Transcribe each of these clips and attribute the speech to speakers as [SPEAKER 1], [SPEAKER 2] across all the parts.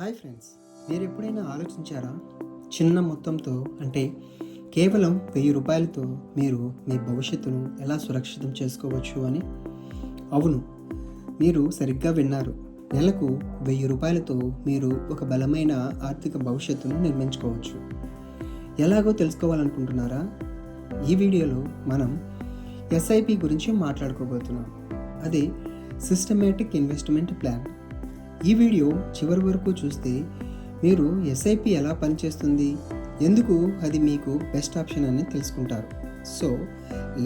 [SPEAKER 1] Hi friends, మీరు ఎప్పుడైనా ఆలోచించారా? చిన్న మొత్తంతో అంటే కేవలం 1000 రూపాయలతో మీరు మీ భవిష్యత్తును ఎలా సురక్షితం చేసుకోవచ్చు అని? అవును, మీరు సరిగ్గా విన్నారు. నెలకు 1000 రూపాయలతో మీరు ఒక బలమైన ఆర్థిక భవిష్యత్తును నిర్మించుకోవచ్చు. ఎలాగో తెలుసుకోవాలనుకుంటున్నారా? ఈ వీడియోలో మనం ఎస్ఐపి గురించి మాట్లాడుకోబోతున్నాం. అది సిస్టమేటిక్ ఇన్వెస్ట్మెంట్ ప్లాన్. ఈ వీడియో చివరి వరకు చూస్తే మీరు ఎస్ఐపి ఎలా పనిచేస్తుంది, ఎందుకు అది మీకు బెస్ట్ ఆప్షన్ అని తెలుసుకుంటారు. So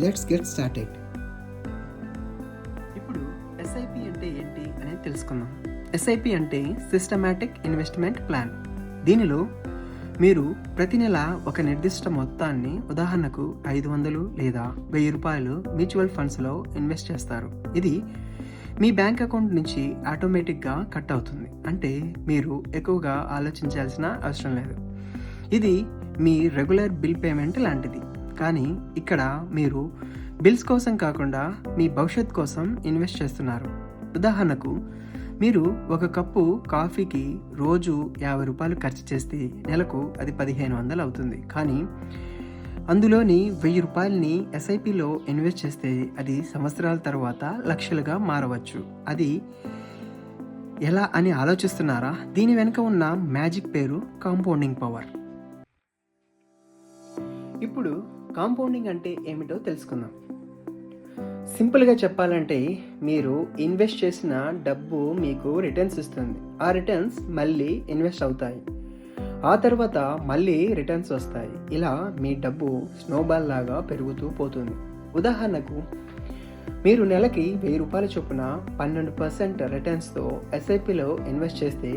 [SPEAKER 1] let's get started.
[SPEAKER 2] ఇప్పుడు ఎస్ఐపి అంటే ఏంటి అనేది తెలుసుకుందాం. ఎస్ఐపి అంటే సిస్టమాటిక్ ఇన్వెస్ట్మెంట్ ప్లాన్. దీనిలో మీరు ప్రతి నెల ఒక నిర్దిష్ట మొత్తాన్ని, ఉదాహరణకు 500 లేదా 1000 రూపాయలు మ్యూచువల్ ఫండ్స్లో ఇన్వెస్ట్ చేస్తారు. ఇది మీ బ్యాంక్ అకౌంట్ నుంచి ఆటోమేటిక్గా కట్ అవుతుంది. అంటే మీరు ఎక్కువగా ఆలోచించాల్సిన అవసరం లేదు. ఇది మీ రెగ్యులర్ బిల్ పేమెంట్ లాంటిది. కానీ ఇక్కడ మీరు బిల్స్ కోసం కాకుండా మీ భవిష్యత్ కోసం ఇన్వెస్ట్ చేస్తున్నారు. ఉదాహరణకు మీరు ఒక కప్పు కాఫీకి రోజు 50 రూపాయలు ఖర్చు చేస్తే నెలకు అది 1500 అవుతుంది. కానీ అందులోని 1000 రూపాయలని ఎస్ఐపిలో ఇన్వెస్ట్ చేస్తే అది సంవత్సరాల తర్వాత లక్షలుగా మారవచ్చు. అది ఎలా అని ఆలోచిస్తున్నారా? దీని వెనుక ఉన్న మ్యాజిక్ పేరు కాంపౌండింగ్ పవర్. ఇప్పుడు కాంపౌండింగ్ అంటే ఏమిటో తెలుసుకుందాం. సింపుల్గా చెప్పాలంటే మీరు ఇన్వెస్ట్ చేసిన డబ్బు మీకు రిటర్న్స్ ఇస్తుంది. ఆ రిటర్న్స్ మళ్ళీ ఇన్వెస్ట్ అవుతాయి. ఆ తర్వాత మళ్ళీ రిటర్న్స్ వస్తాయి. ఇలా మీ డబ్బు స్నోబాల్ లాగా పెరుగుతూ పోతుంది. ఉదాహరణకు మీరు నెలకి 1000 రూపాయల చొప్పున 12% రిటర్న్స్తో ఎస్ఐపిలో ఇన్వెస్ట్ చేస్తే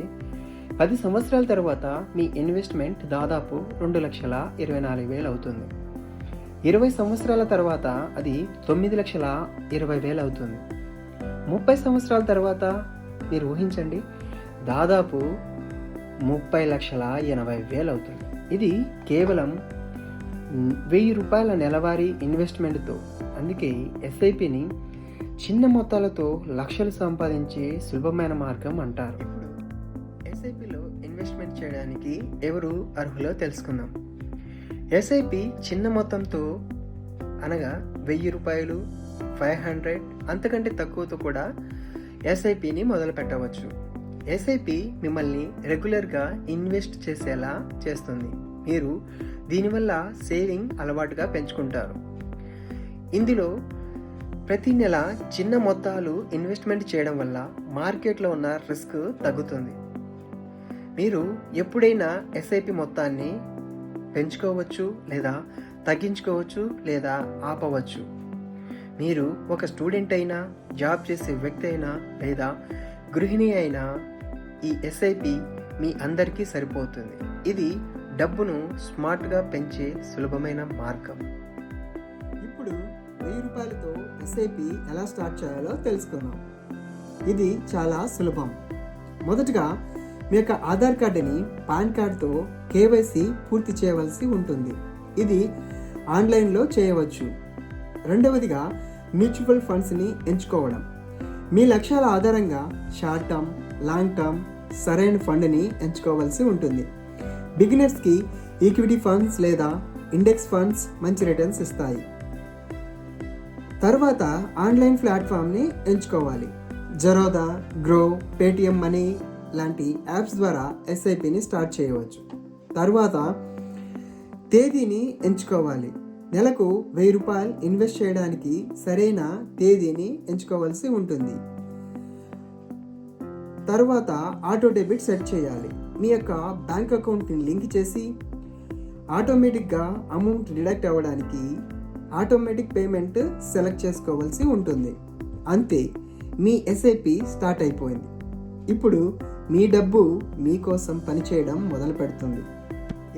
[SPEAKER 2] 10 సంవత్సరాల తర్వాత మీ ఇన్వెస్ట్మెంట్ దాదాపు 2,24,000 అవుతుంది. 20 సంవత్సరాల తర్వాత అది 9,20,000 అవుతుంది. 30 సంవత్సరాల తర్వాత మీరు ఊహించండి, దాదాపు 30,80,000 అవుతుంది. ఇది కేవలం 1000 రూపాయల నెలవారీ ఇన్వెస్ట్మెంట్తో. అందుకే ఎస్ఐపిని చిన్న మొత్తాలతో లక్షలు సంపాదించే సులభమైన మార్గం అంటారు. ఇప్పుడు ఎస్ఐపిలో ఇన్వెస్ట్మెంట్ చేయడానికి ఎవరు అర్హులో తెలుసుకుందాం. ఎస్ఐపి చిన్న మొత్తంతో అనగా 1000 రూపాయలు, 500, అంతకంటే తక్కువతో కూడా ఎస్ఐపిని మొదలు పెట్టవచ్చు. ఎస్ఐపి మిమ్మల్ని రెగ్యులర్గా ఇన్వెస్ట్ చేసేలా చేస్తుంది. మీరు దీనివల్ల సేవింగ్ అలవాటుగా పెంచుకుంటారు. ఇందులో ప్రతి నెల చిన్న మొత్తాలు ఇన్వెస్ట్మెంట్ చేయడం వల్ల మార్కెట్లో ఉన్న రిస్క్ తగ్గుతుంది. మీరు ఎప్పుడైనా ఎస్ఐపి మొత్తాన్ని పెంచుకోవచ్చు లేదా తగ్గించుకోవచ్చు లేదా ఆపవచ్చు. మీరు ఒక స్టూడెంట్ అయినా, జాబ్ చేసే వ్యక్తి అయినా లేదా గృహిణి అయినా ఈ ఎస్ఐపి మీ అందరికీ సరిపోతుంది. ఇది డబ్బును స్మార్ట్గా పెంచే సులభమైన మార్గం.
[SPEAKER 1] ఇప్పుడు 1000 రూపాయలతో ఎస్ఐపి ఎలా స్టార్ట్ చేయాలో తెలుసుకుందాం. ఇది చాలా సులభం. మొదటగా మీ యొక్క ఆధార్ కార్డుని పాన్ కార్డుతో కేవైసీ పూర్తి చేయవలసి ఉంటుంది. ఇది ఆన్లైన్లో చేయవచ్చు. రెండవదిగా మ్యూచువల్ ఫండ్స్ని ఎంచుకోవడం. మీ లక్ష్యాల ఆధారంగా షార్ట్ టర్మ్, లాంగ్ టర్మ్ సరైన ఫండ్ని ఎంచుకోవాల్సి ఉంటుంది. బిగినర్స్కి ఈక్విటీ ఫండ్స్ లేదా ఇండెక్స్ ఫండ్స్ మంచి రిటర్న్స్ ఇస్తాయి. తర్వాత ఆన్లైన్ ప్లాట్ఫామ్ని ఎంచుకోవాలి. జరోదా, గ్రో, పేటిఎం మనీ లాంటి యాప్స్ ద్వారా ఎస్ఐపిని స్టార్ట్ చేయవచ్చు. తర్వాత తేదీని ఎంచుకోవాలి. నెలకు 1000 రూపాయలు ఇన్వెస్ట్ చేయడానికి సరైన తేదీని ఎంచుకోవాల్సి ఉంటుంది. తర్వాత ఆటో డెబిట్ సెట్ చేయాలి. మీ యొక్క బ్యాంక్ అకౌంట్ని లింక్ చేసి ఆటోమేటిక్గా అమౌంట్ డిడక్ట్ అవ్వడానికి ఆటోమేటిక్ పేమెంట్ సెలెక్ట్ చేసుకోవాల్సి ఉంటుంది. అంతే, మీ ఎస్ఐపి స్టార్ట్ అయిపోయింది. ఇప్పుడు మీ డబ్బు మీకోసం పనిచేయడం మొదలు పెడుతుంది.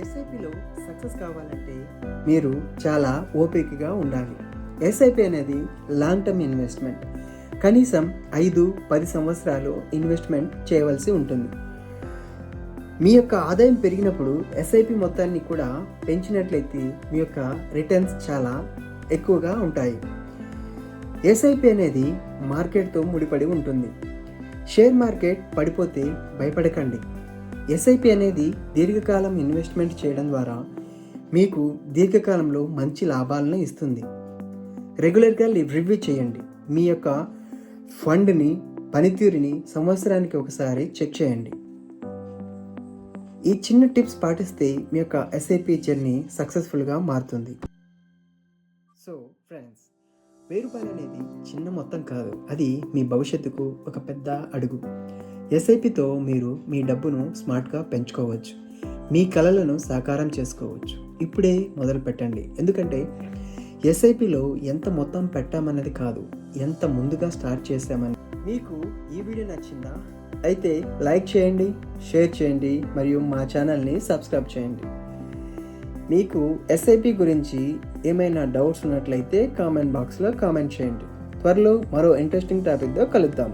[SPEAKER 1] ఎస్ఐపిలో సక్సెస్ కావాలంటే మీరు చాలా ఓపికగా ఉండాలి. ఎస్ఐపి అనేది లాంగ్ టర్మ్ ఇన్వెస్ట్మెంట్. కనీసం 5-10 సంవత్సరాలు ఇన్వెస్ట్మెంట్ చేయవలసి ఉంటుంది. మీ యొక్క ఆదాయం పెరిగినప్పుడు ఎస్ఐపి మొత్తాన్ని కూడా పెంచినట్లయితే మీ యొక్క రిటర్న్స్ చాలా ఎక్కువగా ఉంటాయి. ఎస్ఐపి అనేది మార్కెట్తో ముడిపడి ఉంటుంది. షేర్ మార్కెట్ పడిపోతే భయపడకండి. ఎస్ఐపి అనేది దీర్ఘకాలం ఇన్వెస్ట్మెంట్ చేయడం ద్వారా మీకు దీర్ఘకాలంలో మంచి లాభాలను ఇస్తుంది. రెగ్యులర్గా రివ్యూ చేయండి. మీ యొక్క ఫండ్ని పనితీరుని సంవత్సరానికి ఒకసారి చెక్ చేయండి. ఈ చిన్న టిప్స్ పాటిస్తే మీ యొక్క ఎస్ఐపి జర్నీ సక్సెస్ఫుల్గా మారుతుంది. సో ఫ్రెండ్స్, ₹1000 అనేది చిన్న మొత్తం కాదు, అది మీ భవిష్యత్తుకు ఒక పెద్ద అడుగు. ఎస్ఐపితో మీరు మీ డబ్బును స్మార్ట్గా పెంచుకోవచ్చు, మీ కలలను సాకారం చేసుకోవచ్చు. ఇప్పుడే మొదలు పెట్టండి, ఎందుకంటే ఎస్ఐపిలో ఎంత మొత్తం పెట్టామన్నది కాదు, ఎంత ముందుగా స్టార్ట్ చేసామని. మీకు ఈ వీడియో నచ్చిందా? అయితే లైక్ చేయండి, షేర్ చేయండి మరియు మా ఛానల్ని సబ్స్క్రైబ్ చేయండి. మీకు ఎస్ఐపి గురించి ఏమైనా డౌట్స్ ఉన్నట్లయితే కామెంట్ బాక్స్లో కామెంట్ చేయండి. త్వరలో మరో ఇంట్రెస్టింగ్ టాపిక్తో కలుద్దాం.